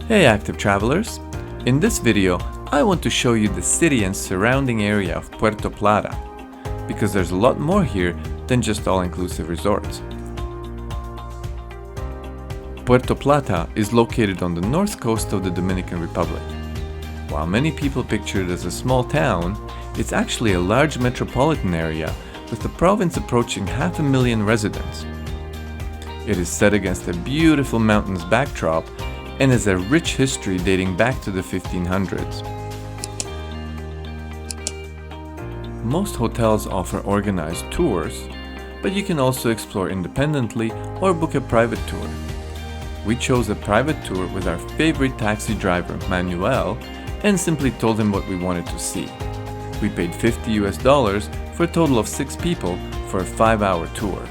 Hey active travelers! In this video, I want to show you the city and surrounding area of Puerto Plata, because there's a lot more here than just all-inclusive resorts. Puerto Plata is located on the north coast of the Dominican Republic. While many people picture it as a small town, it's actually a large metropolitan area with the province approaching 500,000 residents. It is set against a beautiful mountains backdrop and has a rich history dating back to the 1500s. Most hotels offer organized tours, but you can also explore independently or book a private tour. We chose a private tour with our favorite taxi driver, Manuel, and simply told him what we wanted to see. We paid $50 for a total of 6 people for a 5-hour tour.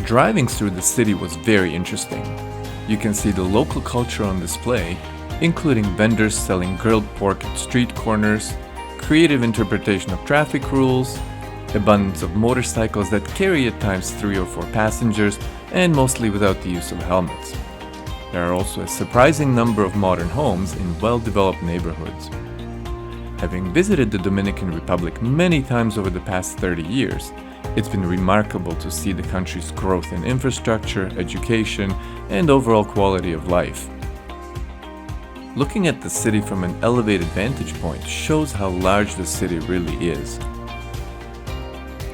Driving through the city was very interesting. You can see the local culture on display, including vendors selling grilled pork at street corners, creative interpretation of traffic rules, abundance of motorcycles that carry at times 3 or 4 passengers, and mostly without the use of helmets. There are also a surprising number of modern homes in well-developed neighborhoods. Having visited the Dominican Republic many times over the past 30 years, it's been remarkable to see the country's growth in infrastructure, education, and overall quality of life. Looking at the city from an elevated vantage point shows how large the city really is.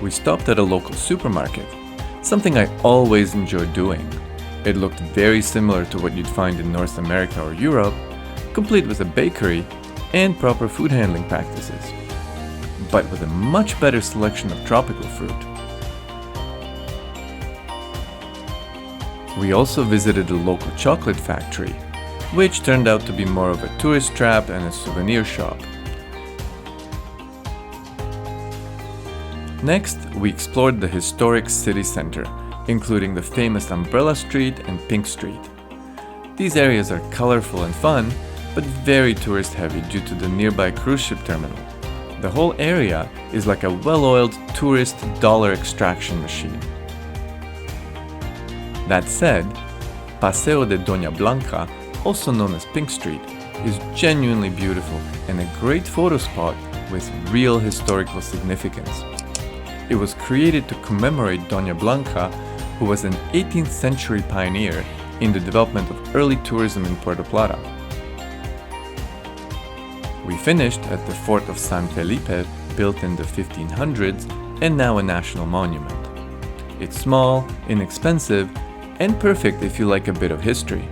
We stopped at a local supermarket, something I always enjoy doing. It looked very similar to what you'd find in North America or Europe, complete with a bakery and proper food handling practices, but with a much better selection of tropical fruit. We also visited a local chocolate factory, which turned out to be more of a tourist trap and a souvenir shop. Next, we explored the historic city center, including the famous Umbrella Street and Pink Street. These areas are colorful and fun, but very tourist-heavy due to the nearby cruise ship terminal. The whole area is like a well-oiled tourist dollar extraction machine. That said, Paseo de Dona Blanca, also known as Pink Street, is genuinely beautiful and a great photo spot with real historical significance. It was created to commemorate Dona Blanca, who was an 18th century pioneer in the development of early tourism in Puerto Plata. We finished at the Fort of San Felipe, built in the 1500s and now a national monument. It's small, inexpensive, and perfect if you like a bit of history.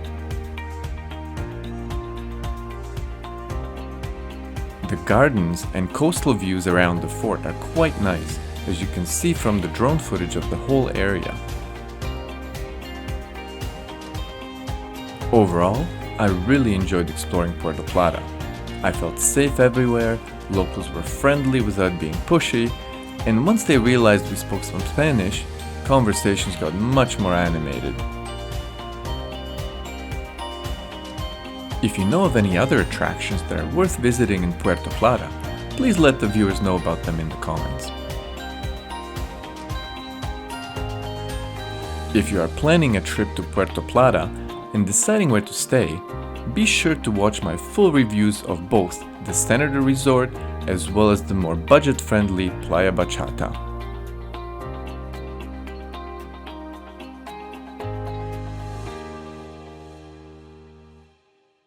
The gardens and coastal views around the fort are quite nice, as you can see from the drone footage of the whole area. Overall, I really enjoyed exploring Puerto Plata. I felt safe everywhere, locals were friendly without being pushy, and once they realized we spoke some Spanish, conversations got much more animated. If you know of any other attractions that are worth visiting in Puerto Plata, please let the viewers know about them in the comments. If you are planning a trip to Puerto Plata and deciding where to stay, be sure to watch my full reviews of both the standard resort as well as the more budget-friendly Playabachata.